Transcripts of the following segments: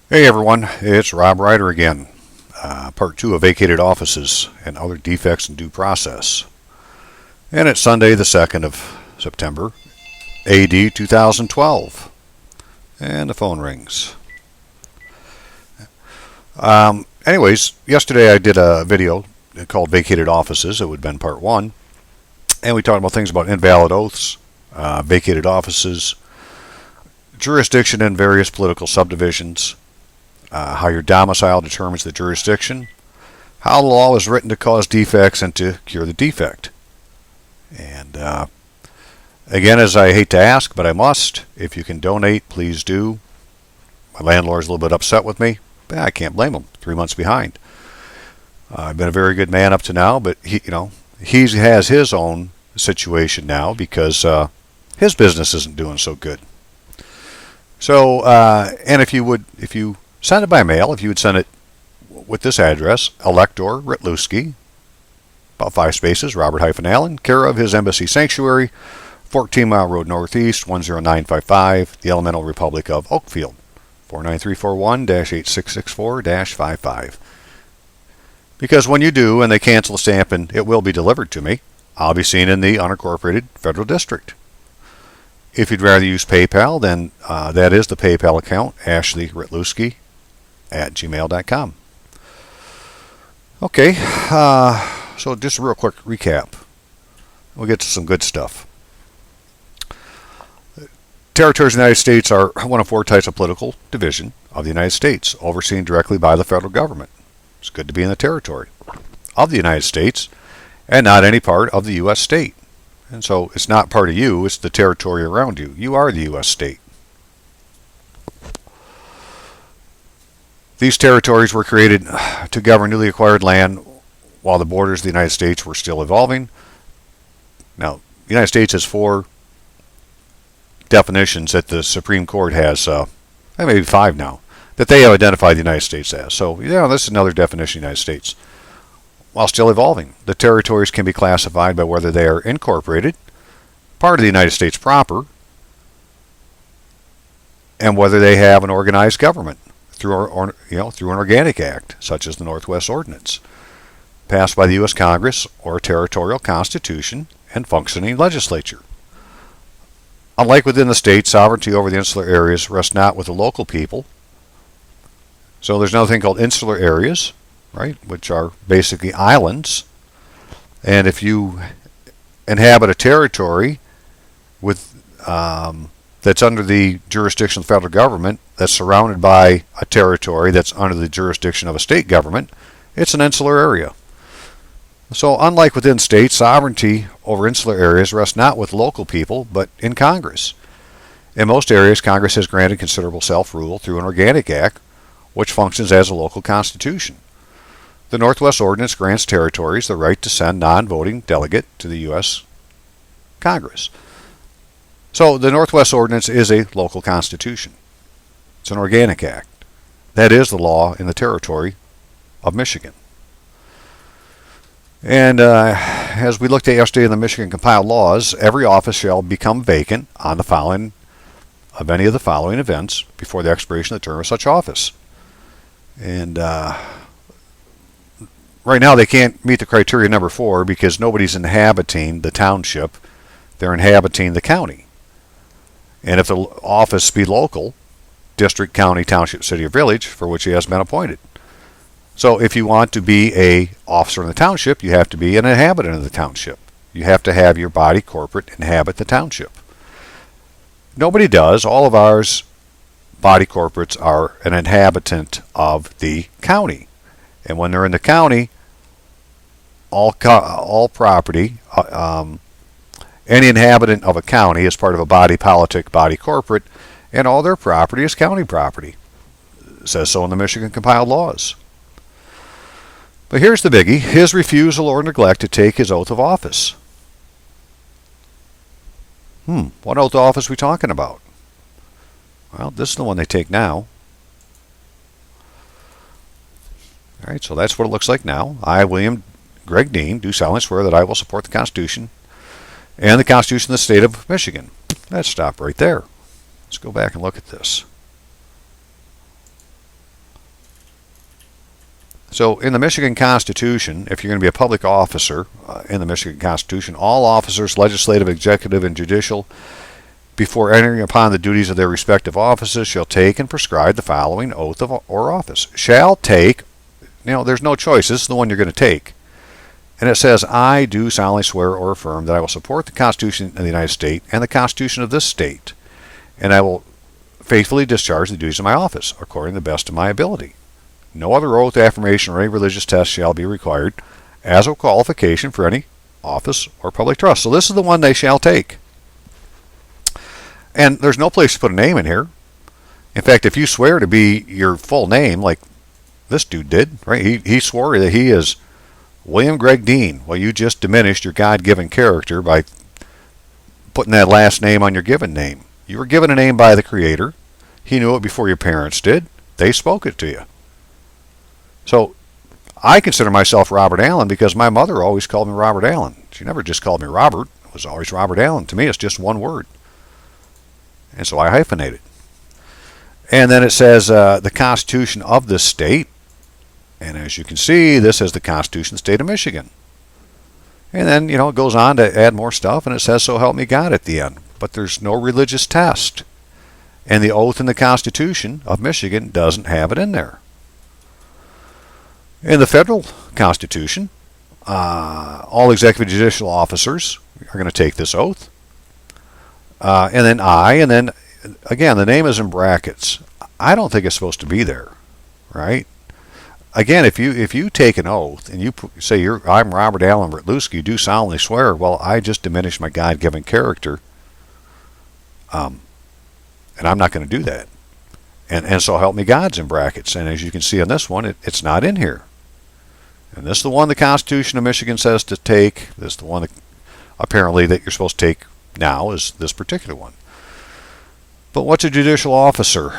Hey everyone, it's Rob Ryder again. Part 2 of Vacated Offices and Other Defects in Due Process. And it's Sunday the 2nd of September, AD 2012. And the phone rings. Anyways, yesterday I did a video called Vacated Offices. It would have been part 1. And we talked about things about invalid oaths, vacated offices, jurisdiction in various political subdivisions, how your domicile determines the jurisdiction, how the law is written to cause defects and to cure the defect. And again, as I hate to ask, but I must, if you can donate, please do. My landlord's a little bit upset with me, but I can't blame him. 3 months behind. I've been a very good man up to now, but he has his own situation now because his business isn't doing so good. So, and if you send it by mail, if you would send it with this address, Elector Ritlewski, about 5 spaces, Robert-Allen, care of His Embassy Sanctuary, 14 Mile Road Northeast, 10955, the Elemental Republic of Oakfield, 49341-8664-55. Because when you do and they cancel the stamp and it will be delivered to me, I'll be seen in the unincorporated federal district. If you'd rather use PayPal, then that is the PayPal account, ashleyritlewski@gmail.com. Okay, so just a real quick recap. We'll get to some good stuff. Territories of the United States are one of 4 types of political division of the United States, overseen directly by the federal government. It's good to be in the territory of the United States and not any part of the U.S. state. And so it's not part of you, it's the territory around you. You are the U.S. state. These territories were created to govern newly acquired land while the borders of the United States were still evolving. Now, the United States has 4 definitions that the Supreme Court has, maybe 5 now, that they have identified the United States as. So, this is another definition of the United States. While still evolving, the territories can be classified by whether they are incorporated, part of the United States proper, and whether they have an organized government through an organic act, such as the Northwest Ordinance, passed by the U.S. Congress, or a territorial constitution and functioning legislature. Unlike within the state, sovereignty over the insular areas rests not with the local people. So there's another thing called insular areas, right, which are basically islands. And if you inhabit a territory with that's under the jurisdiction of the federal government, that's surrounded by a territory that's under the jurisdiction of a state government, it's an insular area. So unlike within states, sovereignty over insular areas rests not with local people, but in Congress. In most areas, Congress has granted considerable self-rule through an organic act, which functions as a local constitution. The Northwest Ordinance grants territories the right to send non-voting delegate to the U.S. Congress. So the Northwest Ordinance is a local constitution. It's an organic act. That is the law in the territory of Michigan. And as we looked at yesterday in the Michigan compiled laws, every office shall become vacant on the following of any of the following events before the expiration of the term of such office. And right now they can't meet the criteria number 4 because nobody's inhabiting the township. They're inhabiting the county. And if the office be local, district, county, township, city, or village, for which he has been appointed. So if you want to be an officer in the township, you have to be an inhabitant of the township. You have to have your body corporate inhabit the township. Nobody does. All of ours body corporates are an inhabitant of the county. And when they're in the county, all property, any inhabitant of a county is part of a body politic, body corporate, and all their property is county property. It says so in the Michigan compiled laws. But here's the biggie: his refusal or neglect to take his oath of office. What oath of office are we talking about? Well, this is the one they take now. All right, so that's what it looks like now. I, William Greg Dean, do solemnly swear that I will support the Constitution and the Constitution of the State of Michigan. Let's stop right there. Let's go back and look at this. So in the Michigan Constitution, if you're going to be a public officer in the Michigan Constitution, all officers, legislative, executive, and judicial, before entering upon the duties of their respective offices, shall take and prescribe the following oath of or office. Shall take, there's no choice. This is the one you're going to take. And it says, I do solemnly swear or affirm that I will support the Constitution of the United States and the Constitution of this state, and I will faithfully discharge the duties of my office according to the best of my ability. No other oath, affirmation, or any religious test shall be required as a qualification for any office or public trust. So this is the one they shall take. And there's no place to put a name in here. In fact, if you swear to be your full name, like this dude did, right? He swore that he is William Greg Dean. Well, you just diminished your God-given character by putting that last name on your given name. You were given a name by the Creator. He knew it before your parents did. They spoke it to you. So I consider myself Robert Allen because my mother always called me Robert Allen. She never just called me Robert. It was always Robert Allen. To me, it's just one word. And so I hyphenated. And then it says the Constitution of this state. And as you can see, this is the Constitution of the state of Michigan. And then, it goes on to add more stuff, and it says, so help me God at the end. But there's no religious test. And the oath in the Constitution of Michigan doesn't have it in there. In the federal Constitution, all executive judicial officers are going to take this oath. And then and then, again, the name is in brackets. I don't think it's supposed to be there, right? Again, if you take an oath and you say I'm Robert Allen Bertluski, do solemnly swear, well, I just diminished my God-given character, and I'm not going to do that. And so help me God's in brackets. And as you can see on this one, it's not in here. And this is the one the Constitution of Michigan says to take. This is the one that apparently that you're supposed to take now is this particular one. But what's a judicial officer?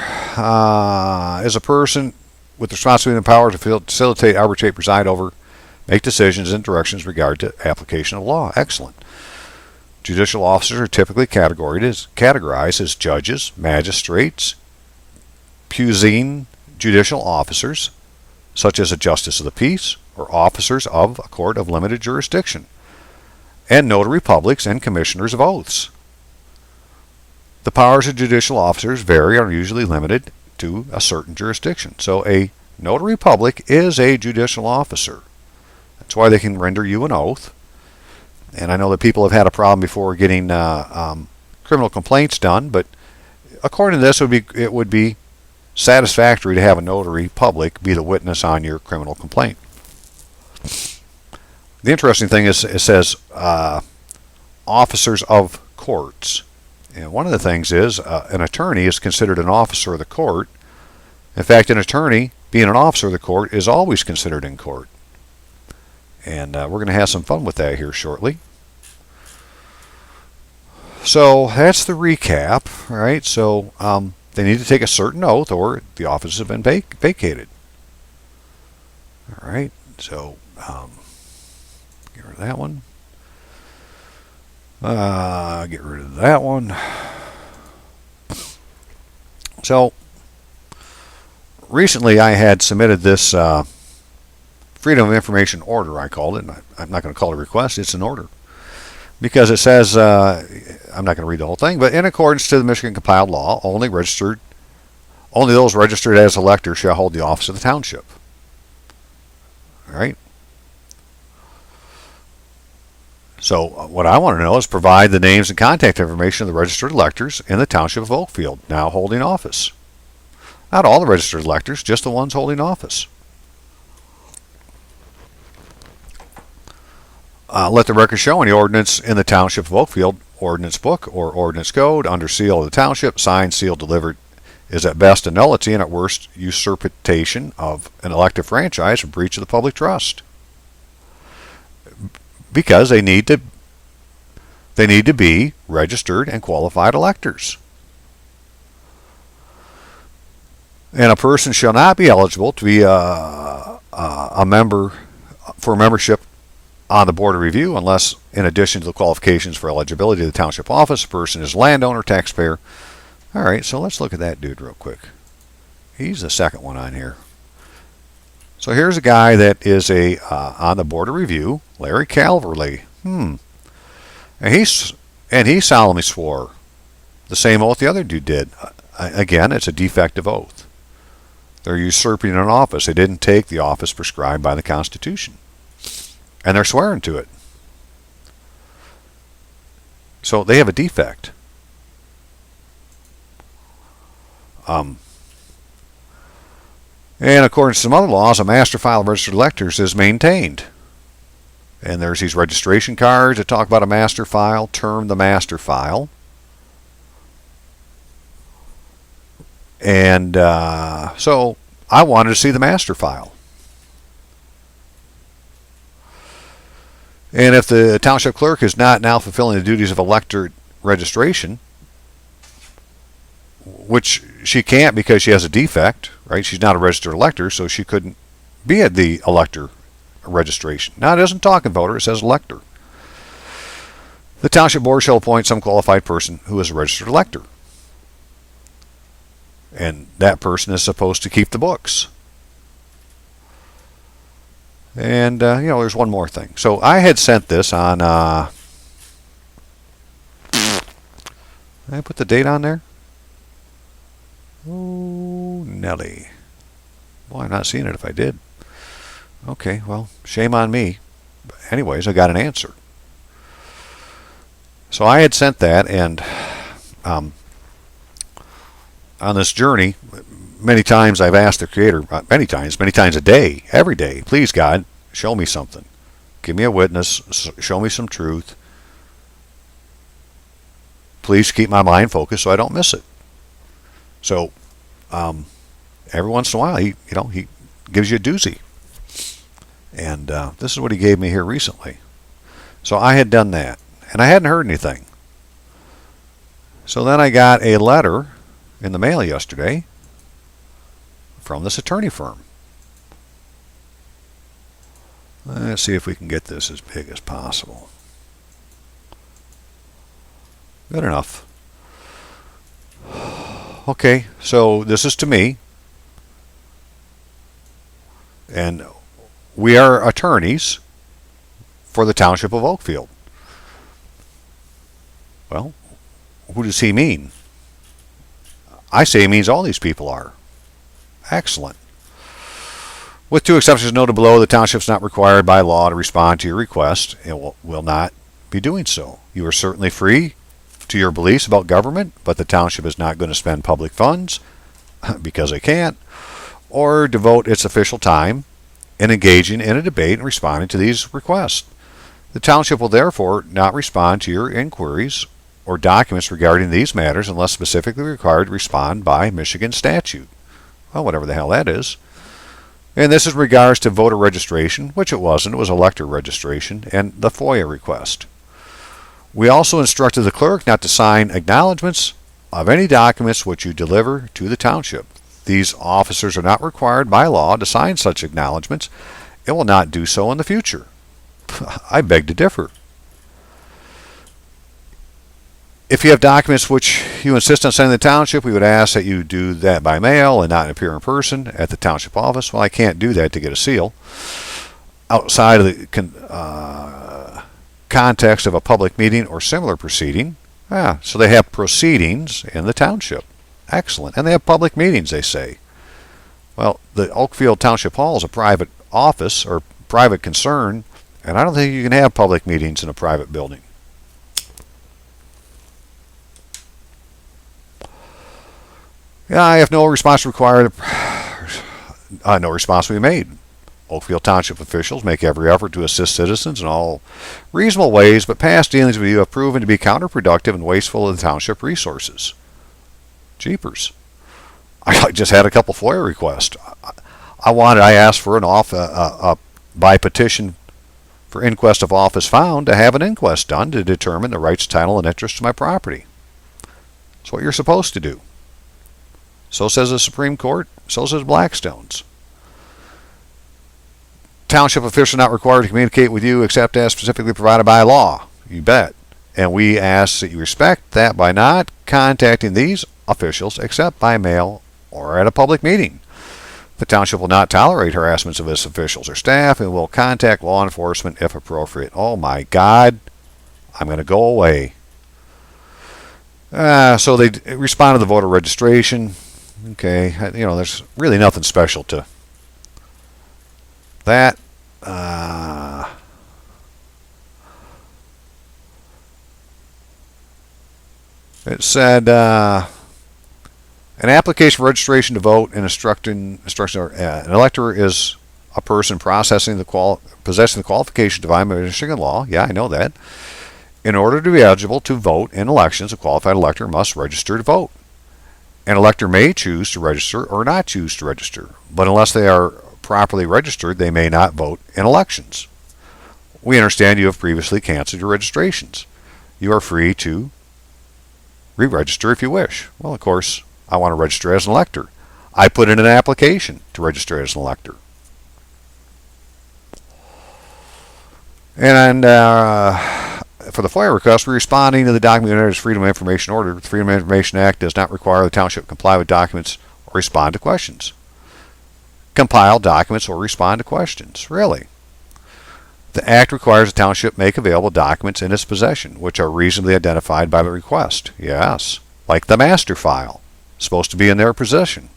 Is a person with responsibility and power to facilitate, arbitrate, preside over, make decisions and directions regard to application of law. Excellent. Judicial officers are typically categorized as judges, magistrates, puisne judicial officers, such as a justice of the peace or officers of a court of limited jurisdiction, and notary publics and commissioners of oaths. The powers of judicial officers vary and are usually limited to a certain jurisdiction. So a notary public is a judicial officer. That's why they can render you an oath. And I know that people have had a problem before getting criminal complaints done, but according to this, it would be satisfactory to have a notary public be the witness on your criminal complaint. The interesting thing is it says officers of courts. And one of the things is an attorney is considered an officer of the court. In fact, an attorney, being an officer of the court, is always considered in court. And we're going to have some fun with that here shortly. So that's the recap, right? So they need to take a certain oath or the offices have been vacated. All right, so get rid of that one. Get rid of that one. So recently I had submitted this Freedom of Information order, I called it. I'm not going to call it a request, it's an order. Because it says, I'm not going to read the whole thing, but in accordance to the Michigan compiled law, only those registered as electors shall hold the office of the township. All right. So what I want to know is provide the names and contact information of the registered electors in the township of Oakfield now holding office. Not all the registered electors, just the ones holding office. Let the record show any ordinance in the township of Oakfield, ordinance book or ordinance code under seal of the township, signed, sealed, delivered, is at best a nullity and at worst usurpation of an elective franchise or breach of the public trust. Because they need to be registered and qualified electors. And a person shall not be eligible to be a member for membership on the Board of Review unless, in addition to the qualifications for eligibility to the township office, a person is landowner, taxpayer. All right, so let's look at that dude real quick. He's the second one on here. So here's a guy that is on the board of review, Larry Calverley. And he solemnly swore the same oath the other dude did. Again, it's a defective oath. They're usurping an office. They didn't take the office prescribed by the Constitution. And they're swearing to it. So they have a defect. And according to some other laws, a master file of registered electors is maintained. And there's these registration cards that talk about a master file, termed the master file. And so I wanted to see the master file. And if the township clerk is not now fulfilling the duties of elector registration, which she can't because she has a defect, right? She's not a registered elector, so she couldn't be at the elector registration. Now, it doesn't talk in voter, it says elector. The township board shall appoint some qualified person who is a registered elector. And that person is supposed to keep the books. And, there's one more thing. So I had sent this on, did I put the date on there? Oh, Nelly. Boy, I'm not seeing it if I did. Okay, well, shame on me. But anyways, I got an answer. So I had sent that, and on this journey, many times I've asked the Creator, many times a day, every day, please God, show me something. Give me a witness, show me some truth. Please keep my mind focused so I don't miss it. So every once in a while, he gives you a doozy. And this is what he gave me here recently. So I had done that, and I hadn't heard anything. So then I got a letter in the mail yesterday from this attorney firm. Let's see if we can get this as big as possible. Good enough. Okay, so this is to me. And we are attorneys for the Township of Oakfield. Well, who does he mean? I say he means all these people are. Excellent. With two exceptions noted below, the township is not required by law to respond to your request and will not be doing so. You are certainly free to your beliefs about government, but the township is not going to spend public funds, because it can't, or devote its official time in engaging in a debate and responding to these requests. The township will therefore not respond to your inquiries or documents regarding these matters unless specifically required to respond by Michigan statute. Well, whatever the hell that is. And this is in regards to voter registration, which it wasn't. It was elector registration, and the FOIA request. We also instructed the clerk not to sign acknowledgments of any documents which you deliver to the township. These officers are not required by law to sign such acknowledgments and will not do so in the future. I beg to differ. If you have documents which you insist on sending to the township, we would ask that you do that by mail and not appear in person at the township office. Well, I can't do that to get a seal. Outside of the context of a public meeting or similar proceeding. So they have proceedings in the township. Excellent. And they have public meetings, they say. Well, the Oakfield Township Hall is a private office or private concern, and I don't think you can have public meetings in a private building. Yeah, I have no response required. No response will be made. Oakfield Township officials make every effort to assist citizens in all reasonable ways, but past dealings with you have proven to be counterproductive and wasteful of the township resources. Jeepers. I just had a couple FOIA requests. I asked for by petition for inquest of office found to have an inquest done to determine the rights, title, and interest to my property. That's what you're supposed to do. So says the Supreme Court. So says Blackstone's. Township officials not required to communicate with you except as specifically provided by law. You bet. And we ask that you respect that by not contacting these officials except by mail or at a public meeting. The township will not tolerate harassments of its officials or staff and will contact law enforcement if appropriate. Oh my God, I'm going to go away. So they respond to the voter registration. Okay, there's really nothing special to that. It said an application for registration to vote and instruction. An elector is a person possessing the qualification defined by Michigan law. Yeah, I know that. In order to be eligible to vote in elections, a qualified elector must register to vote. An elector may choose to register or not choose to register, but unless they are properly registered, they may not vote in elections. We understand you have previously canceled your registrations. You are free to re-register if you wish. Well, of course, I want to register as an elector. I put in an application to register as an elector. And for the FOIA request, we're responding to the document known as Freedom of Information Order. The Freedom of Information Act does not require the township comply with documents or respond to questions. Compile documents or respond to questions. Really? The Act requires the township make available documents in its possession, which are reasonably identified by the request. Yes, like the master file. It's supposed to be in their possession.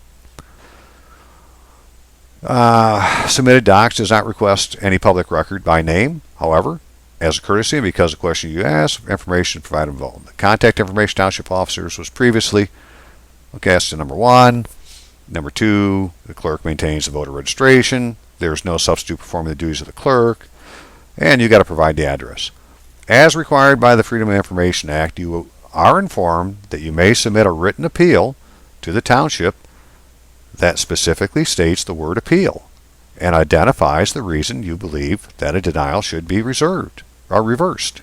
Submitted docs does not request any public record by name. However, as a courtesy and because of the question you asked, information provided involved. The contact information township officers was previously as to number 1. Number 2, the clerk maintains the voter registration. There's no substitute performing the duties of the clerk. And you got to provide the address. As required by the Freedom of Information Act, you are informed that you may submit a written appeal to the township that specifically states the word appeal and identifies the reason you believe that a denial should be reserved or reversed.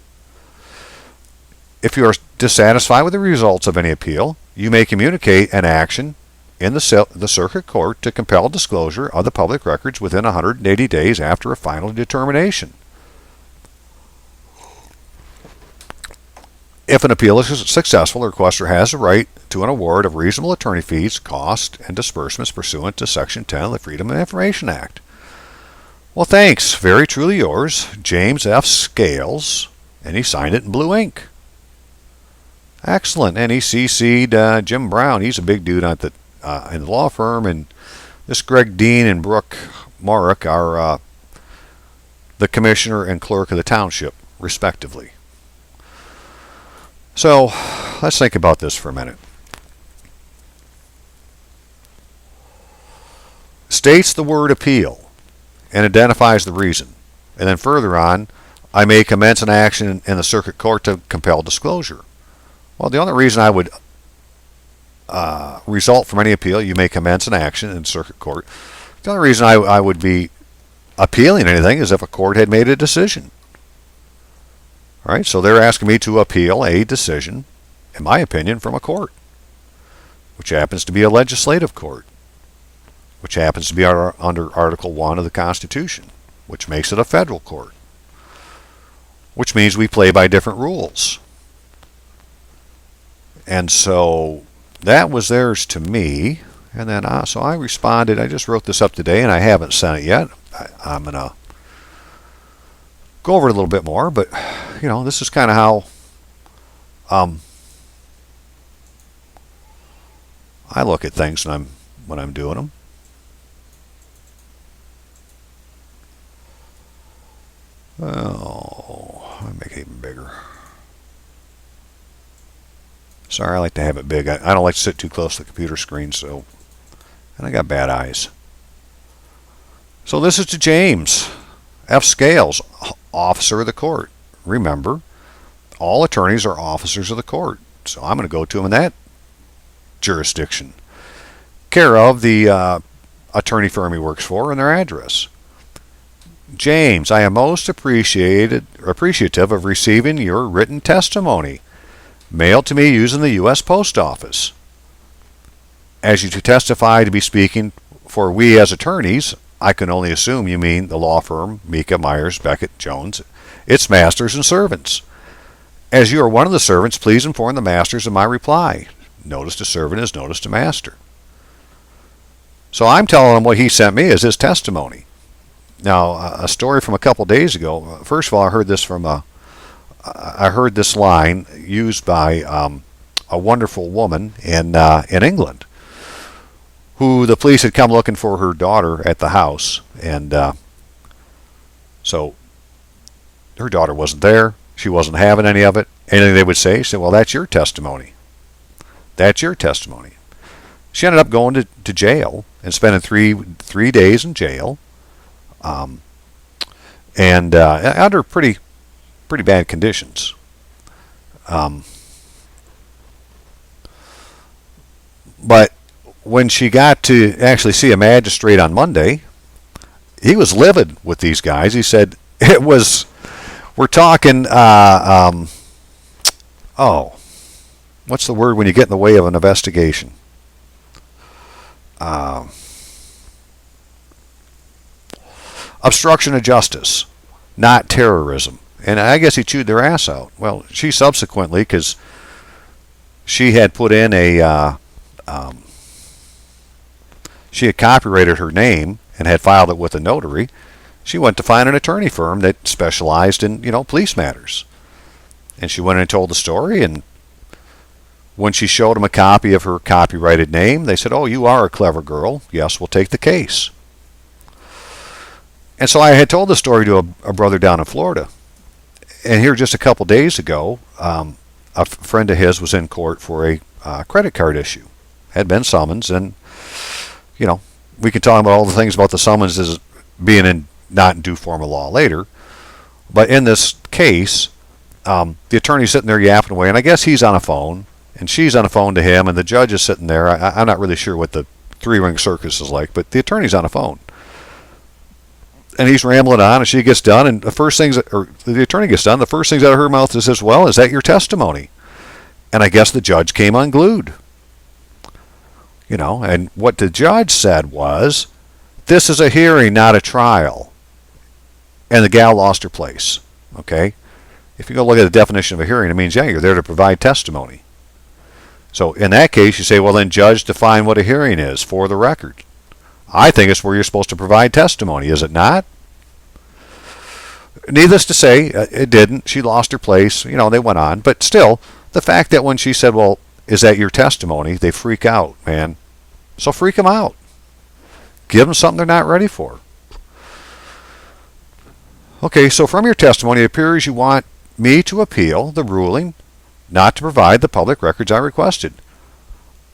If you are dissatisfied with the results of any appeal, you may communicate an action in the circuit court to compel disclosure of the public records within 180 days after a final determination. If an appeal is successful, the requester has the right to an award of reasonable attorney fees, costs, and disbursements pursuant to Section 10 of the Freedom of Information Act. Well, thanks. Very truly yours, James F. Scales, and he signed it in blue ink. Excellent. And he CC'd Jim Brown. He's a big dude in the law firm, and this Greg Dean and Brooke Morrick are the commissioner and clerk of the township, respectively. So let's think about this for a minute. States the word appeal and identifies the reason. And then further on, I may commence an action in the circuit court to compel disclosure. Well, the only reason I would result from any appeal, you may commence an action in the circuit court. The only reason I would be appealing anything is if a court had made a decision. All right, so they're asking me to appeal a decision, in my opinion, from a court, which happens to be a legislative court, which happens to be under Article 1 of the Constitution, which makes it a federal court, which means we play by different rules. And so that was theirs to me, and then so I responded. I just wrote this up today, and I haven't sent it yet. I'm going to go over it a little bit more, but this is kind of how I look at things when I'm doing them. Oh, I'll make it even bigger. Sorry, I like to have it big. I don't like to sit too close to the computer screen, and I got bad eyes. So this is to James F. Scales, officer of the court. Remember, all attorneys are officers of the court, so I'm going to go to him in that jurisdiction. Care of the attorney firm he works for and their address. James, I am most appreciative of receiving your written testimony, mailed to me using the U.S. Post Office. As you testify to be speaking for we as attorneys, I can only assume you mean the law firm Mika, Myers, Beckett, Jones, its masters and servants. As you are one of the servants, please inform the masters of my reply. Notice to servant is notice to master. So I'm telling him what he sent me is his testimony. Now, a story from a couple days ago. First of all, I heard this line used by a wonderful woman in England, who the police had come looking for her daughter at the house, and so her daughter wasn't there. She wasn't having any of it. Anything they would say, she said, "Well, that's your testimony. That's your testimony." She ended up going to jail and spending three days in jail, and under pretty bad conditions. But when she got to actually see a magistrate on Monday, he was livid with these guys. He said we're talking, what's the word when you get in the way of an investigation? Obstruction of justice, not terrorism. And I guess he chewed their ass out. Well, she subsequently, because she had put in she had copyrighted her name and had filed it with a notary, she went to find an attorney firm that specialized in, police matters. And she went and told the story, and when she showed them a copy of her copyrighted name, they said, "Oh, you are a clever girl. Yes, we'll take the case." And so I had told the story to a brother down in Florida. And here just a couple days ago, a friend of his was in court for a credit card issue. Had been summons, and, we can talk about all the things about the summons as being not in due form of law later. But in this case, the attorney's sitting there yapping away, and I guess he's on a phone, and she's on a phone to him, and the judge is sitting there. I'm not really sure what the three-ring circus is like, but the attorney's on a phone. And he's rambling on, and she gets done, and the attorney gets done, the first things out of her mouth is, "Well, is that your testimony?" And I guess the judge came unglued. And what the judge said was, "This is a hearing, not a trial." And the gal lost her place. Okay? If you go look at the definition of a hearing, it means, you're there to provide testimony. So in that case, you say, well, then judge, define what a hearing is for the record. I think it's where you're supposed to provide testimony, is it not? Needless to say, it didn't. She lost her place. They went on. But still, the fact that when she said, "Well, is that your testimony?" they freak out, man. So freak them out. Give them something they're not ready for. Okay, so from your testimony, it appears you want me to appeal the ruling not to provide the public records I requested.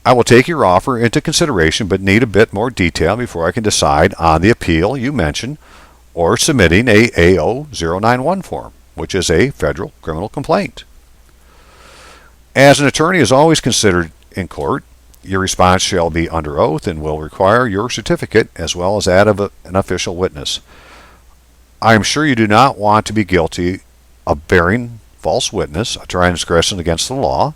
I will take your offer into consideration, but need a bit more detail before I can decide on the appeal you mentioned or submitting a AO091 form, which is a federal criminal complaint. As an attorney is always considered in court, your response shall be under oath and will require your certificate as well as that of an official witness. I am sure you do not want to be guilty of bearing false witness, a transgression against the law.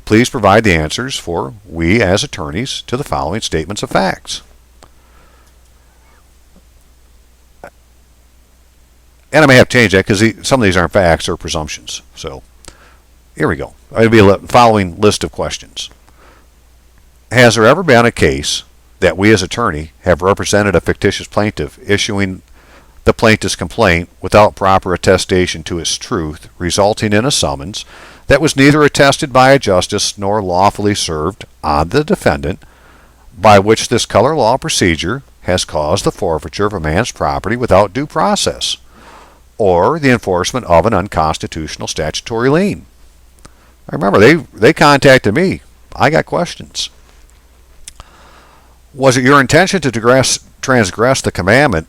Please provide the answers for we as attorneys to the following statements of facts. And I may have to change that because some of these aren't facts or presumptions. So here we go. It'll be a following list of questions. Has there ever been a case that we as attorney have represented a fictitious plaintiff issuing the plaintiff's complaint without proper attestation to its truth, resulting in a summons that was neither attested by a justice nor lawfully served on the defendant, by which this color law procedure has caused the forfeiture of a man's property without due process, or the enforcement of an unconstitutional statutory lien? I remember they contacted me. I got questions. Was it your intention to transgress the commandment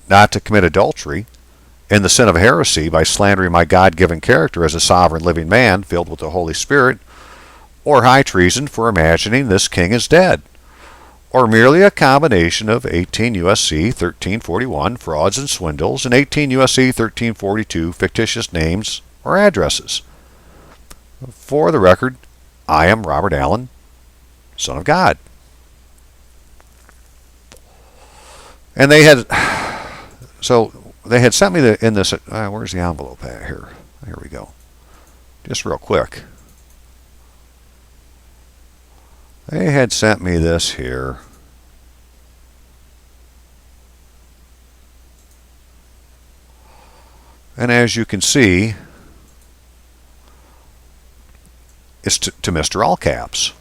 not to commit adultery in the sin of heresy by slandering my God-given character as a sovereign living man filled with the Holy Spirit, or high treason for imagining this king is dead, or merely a combination of 18 U.S.C. 1341 frauds and swindles and 18 U.S.C. 1342 fictitious names or addresses? For the record, I am Robert Allen, Son of God. And they had sent me in this. Where's the envelope at here? Here we go. Just real quick. They had sent me this here. And as you can see, it's to Mr. All Caps.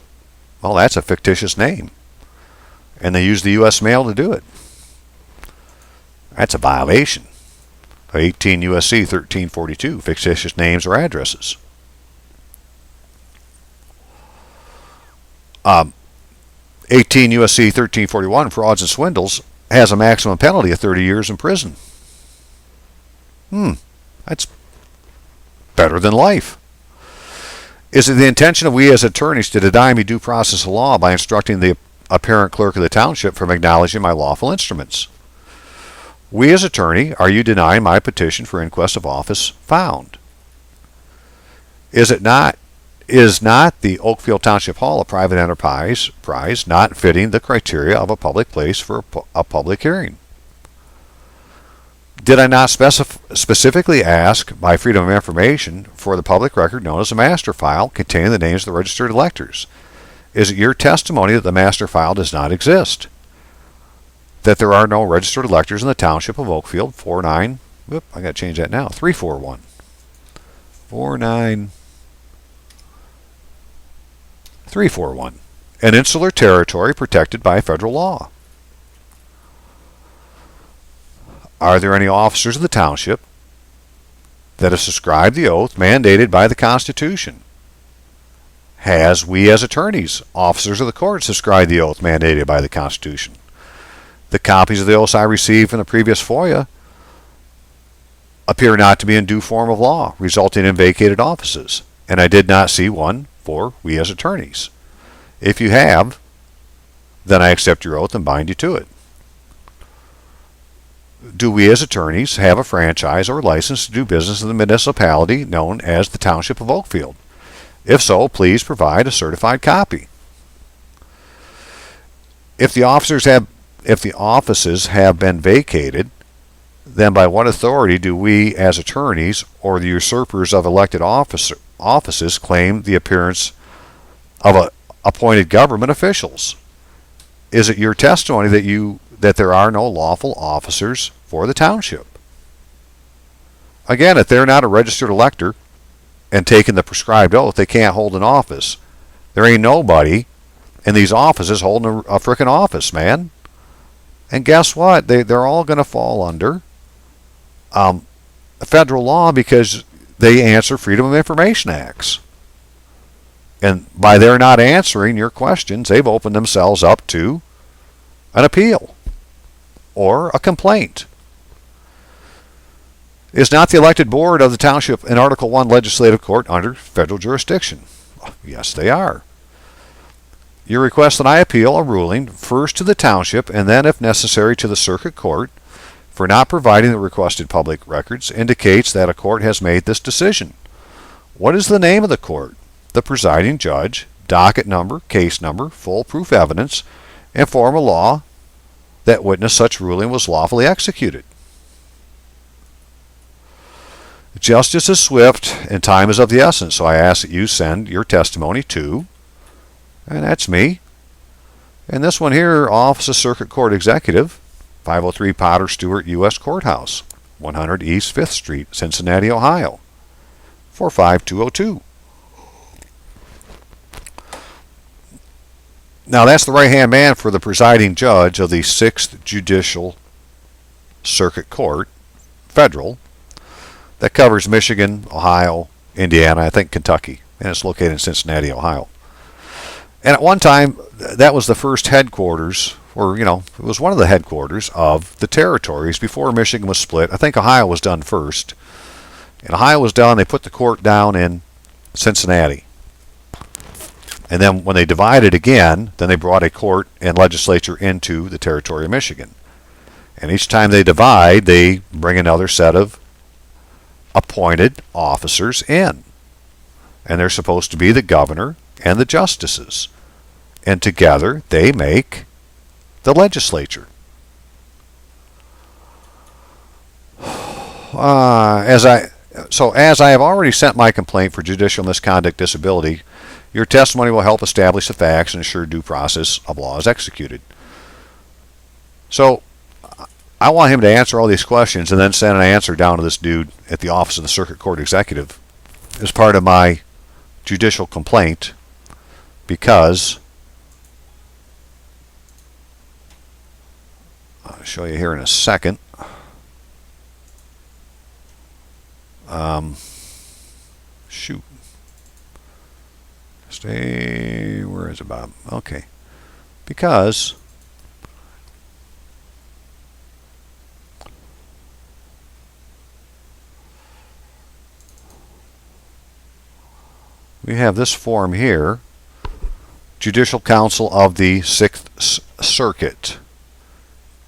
Well, that's a fictitious name. And they use the U.S. mail to do it. That's a violation. 18 U.S.C. 1342, fictitious names or addresses. 18 U.S.C. 1341, frauds and swindles, has a maximum penalty of 30 years in prison. That's better than life. Is it the intention of we as attorneys to deny me due process of law by instructing the apparent clerk of the township from acknowledging my lawful instruments? We as attorney, are you denying my petition for inquest of office found? Is not the Oakfield Township Hall a private enterprise not fitting the criteria of a public place for a public hearing? Did I not specifically ask by Freedom of Information for the public record known as a master file containing the names of the registered electors? Is it your testimony that the master file does not exist? That there are no registered electors in the township of Oakfield? 341. An insular territory protected by federal law. Are there any officers of the township that have subscribed the oath mandated by the Constitution? Has we as attorneys, officers of the court, subscribed the oath mandated by the Constitution? The copies of the oaths I received from the previous FOIA appear not to be in due form of law, resulting in vacated offices, and I did not see one for we as attorneys. If you have, then I accept your oath and bind you to it. Do we as attorneys have a franchise or license to do business in the municipality known as the Township of Oakfield? If so, please provide a certified copy. If the offices have been vacated, then by what authority do we as attorneys or the usurpers of elected offices claim the appearance of appointed government officials? Is it your testimony that there are no lawful officers for the township? Again, if they're not a registered elector and taking the prescribed oath, they can't hold an office. There ain't nobody in these offices holding a frickin' office, man. And guess what? They're all going to fall under federal law because they answer Freedom of Information Acts. And by their not answering your questions, they've opened themselves up to an appeal or a complaint. Is not the elected board of the township an Article 1 legislative court under federal jurisdiction? Yes, they are. Your request that I appeal a ruling first to the township and then, if necessary, to the circuit court for not providing the requested public records indicates that a court has made this decision. What is the name of the court? The presiding judge, docket number, case number, full proof evidence, and form of law that witnessed such ruling was lawfully executed. Justice is swift and time is of the essence, so I ask that you send your testimony to, and that's me. And this one here, Office of Circuit Court Executive, 503 Potter Stewart U.S. Courthouse, 100 East 5th Street, Cincinnati, Ohio, 45202. Now that's the right-hand man for the presiding judge of the 6th Judicial Circuit Court, federal, that covers Michigan, Ohio, Indiana, I think Kentucky, and it's located in Cincinnati, Ohio. And at one time, that was the first headquarters, or, it was one of the headquarters of the territories before Michigan was split. I think Ohio was done first. And Ohio was done, they put the court down in Cincinnati. And then when they divided again, then they brought a court and legislature into the territory of Michigan. And each time they divide, they bring another set of appointed officers in. And they're supposed to be the governor and the justices. And together they make the legislature. As I have already sent my complaint for judicial misconduct disability, your testimony will help establish the facts and ensure due process of law is executed. So, I want him to answer all these questions and then send an answer down to this dude at the office of the Circuit Court Executive as part of my judicial complaint, because I'll show you here in a second. Shoot. Where is it, Bob? Okay. Because we have this form here, Judicial Council of the Sixth Circuit,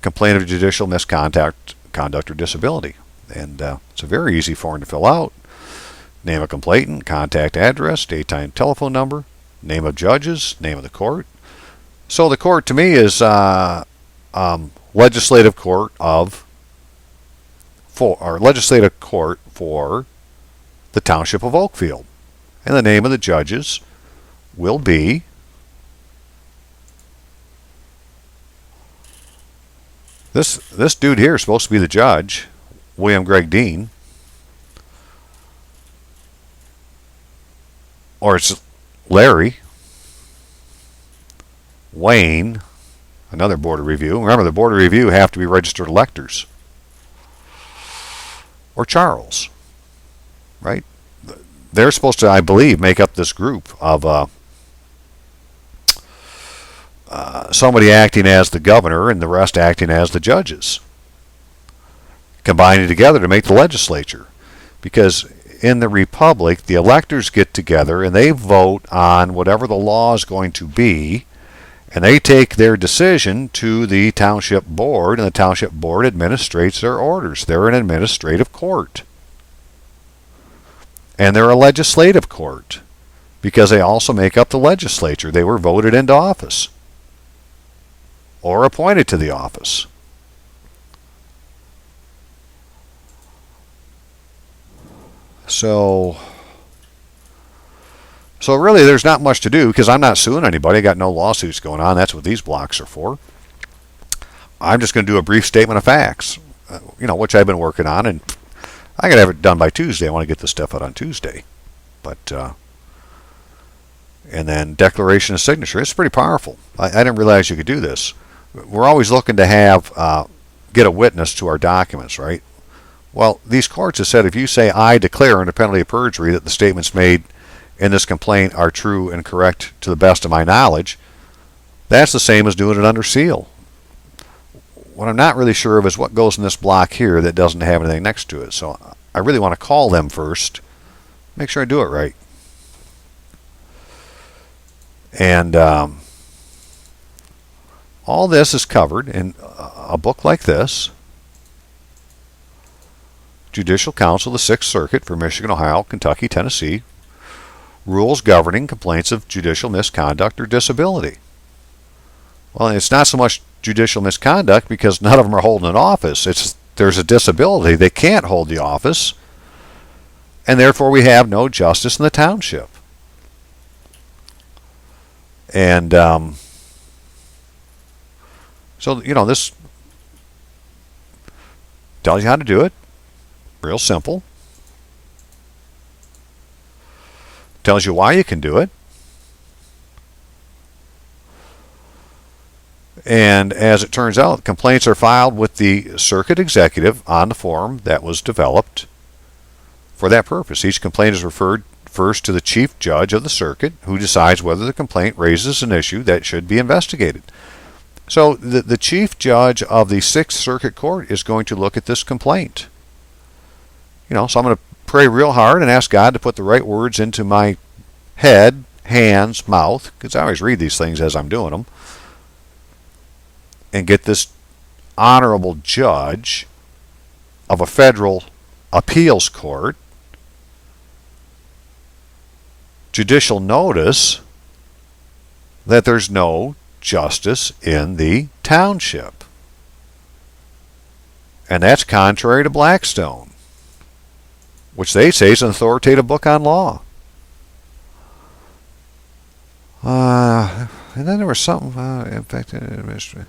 complaint of judicial misconduct, conduct, or disability. And it's a very easy form to fill out. Name of complainant, contact address, date, time, telephone number, name of judges, name of the court. So the court to me is legislative court for the Township of Oakfield. And the name of the judges will be this dude here is supposed to be the judge, William Greg Dean. Or it's Larry, Wayne, another board of review. Remember, the board of review have to be registered electors. Or Charles, right? They're supposed to, I believe, make up this group of somebody acting as the governor and the rest acting as the judges, combining together to make the legislature. Because in the republic, the electors get together and they vote on whatever the law is going to be, and they take their decision to the township board, and the township board administrates their orders. They're an administrative court. And they're a legislative court because they also make up the legislature. They were voted into office or appointed to the office. So really there's not much to do because I'm not suing anybody. I got no lawsuits going on. That's what these blocks are for. I'm just going to do a brief statement of facts, which I've been working on, and I got to have it done by Tuesday. I want to get this stuff out on Tuesday. But and then declaration of signature. It's pretty powerful. I didn't realize you could do this. We're always looking to have get a witness to our documents, right? Well, these courts have said if you say, I declare under penalty of perjury that the statements made in this complaint are true and correct to the best of my knowledge, that's the same as doing it under seal. What I'm not really sure of is what goes in this block here that doesn't have anything next to it. So I really want to call them first, make sure I do it right. And all this is covered in a book like this, Judicial Council of the Sixth Circuit for Michigan, Ohio, Kentucky, Tennessee, rules governing complaints of judicial misconduct or disability. Well, it's not so much judicial misconduct because none of them are holding an office. There's a disability. They can't hold the office, and therefore we have no justice in the township. And so, this tells you how to do it. Real simple. Tells you why you can do it. And as it turns out, complaints are filed with the circuit executive on the form that was developed for that purpose. Each complaint is referred first to the chief judge of the circuit, who decides whether the complaint raises an issue that should be investigated. So the chief judge of the Sixth Circuit Court is going to look at this complaint. So I'm going to pray real hard and ask God to put the right words into my head, hands, mouth, because I always read these things as I'm doing them, and get this honorable judge of a federal appeals court judicial notice that there's no justice in the township. And that's contrary to Blackstone, which they say is an authoritative book on law. And then there was something, infected administration.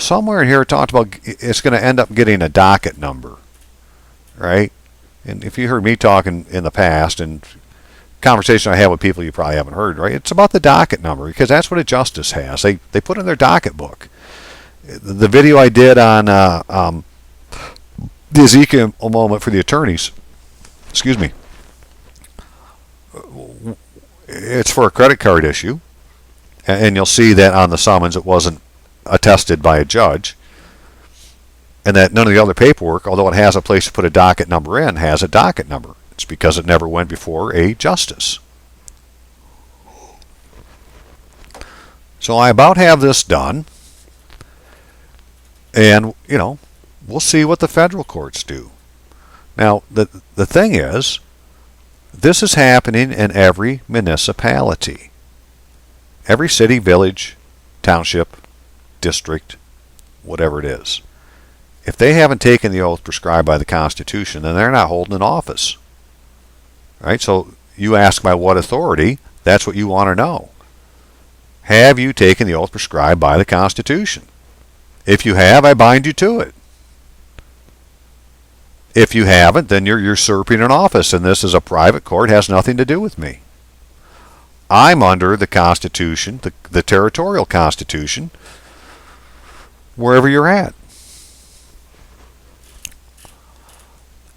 somewhere in here it talked about it's going to end up getting a docket number, right? And if you heard me talking in the past and conversation I have with people you probably haven't heard, right? It's about the docket number because that's what a justice has. They put in their docket book. The video I did on the Ezekiel moment for the attorneys, excuse me, it's for a credit card issue, and you'll see that on the summons it wasn't attested by a judge, and that none of the other paperwork, although it has a place to put a docket number in, has a docket number. It's because it never went before a justice. So I about have this done, and we'll see what the federal courts do. Now the thing is, this is happening in every municipality, every city, village, township, district, whatever it is. If they haven't taken the oath prescribed by the Constitution, then they're not holding an office. Right? So you ask by what authority, that's what you want to know. Have you taken the oath prescribed by the Constitution? If you have, I bind you to it. If you haven't, then you're usurping an office, and this is a private court, has nothing to do with me. I'm under the Constitution, the territorial Constitution, wherever you're at.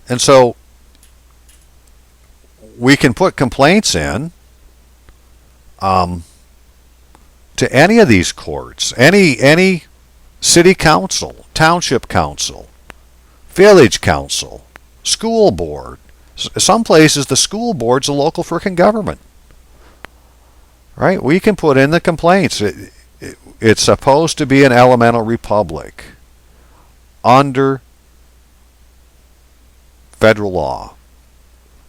And so we can put complaints in to any of these courts, any city council, township council, village council, school board. Some places the school board's a local frickin' government. Right? We can put in the complaints. It's supposed to be an elemental republic under federal law.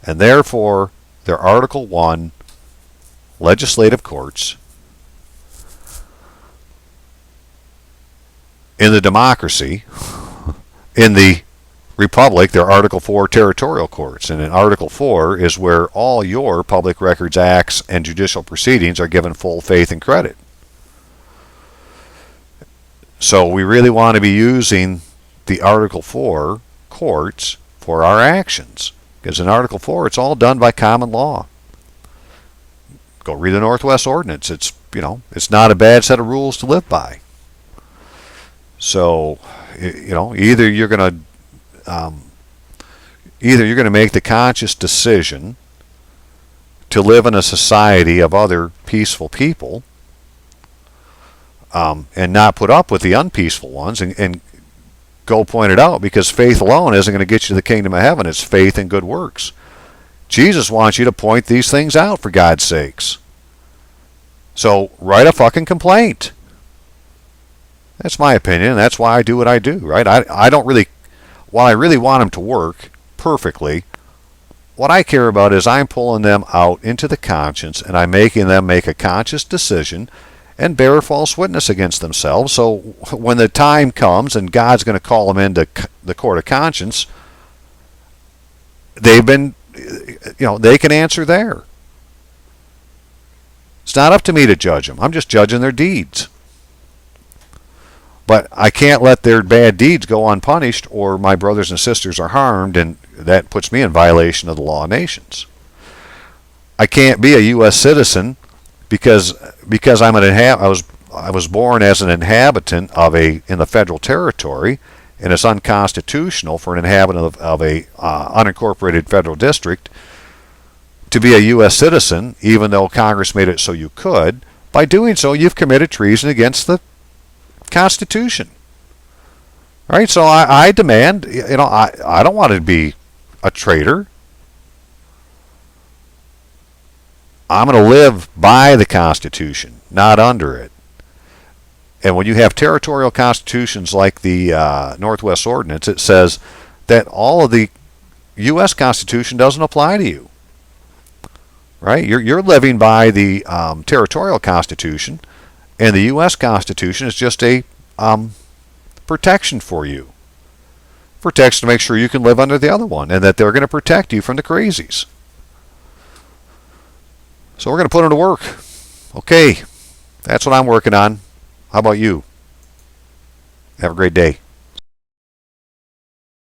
And therefore, their Article 1 legislative courts in the democracy, in the republic, they're Article 4 territorial courts. And in Article 4 is where all your public records acts and judicial proceedings are given full faith and credit. So we really want to be using the Article 4 courts for our actions. Because in Article 4, it's all done by common law. Go read the Northwest Ordinance. It's not a bad set of rules to live by. So, either you're going to make the conscious decision to live in a society of other peaceful people, and not put up with the unpeaceful ones, and go point it out, because faith alone isn't going to get you to the kingdom of heaven. It's faith and good works. Jesus wants you to point these things out, for God's sakes. So write a fucking complaint. That's my opinion. That's why I do what I do, right? I don't really, while I really want them to work perfectly, what I care about is I'm pulling them out into the conscience, and I'm making them make a conscious decision and bear false witness against themselves. So when the time comes and God's going to call them into the court of conscience, they can answer there. It's not up to me to judge them. I'm just judging their deeds. But I can't let their bad deeds go unpunished, or my brothers and sisters are harmed, and that puts me in violation of the law of nations. I can't be a U.S. citizen because I'm I was born as an inhabitant in the federal territory, and it's unconstitutional for an inhabitant of a unincorporated federal district to be a U.S. citizen, even though Congress made it so you could. By doing so, you've committed treason against the Constitution. All right, so I demand, I don't want to be a traitor. I'm going to live by the Constitution, not under it. And when you have territorial constitutions like the Northwest Ordinance, it says that all of the U.S. Constitution doesn't apply to you. Right? You're living by the territorial Constitution, and the U.S. Constitution is just a protection for you. Protection to make sure you can live under the other one, and that they're going to protect you from the crazies. So we're going to put them to work. Okay, that's what I'm working on. How about you? Have a great day.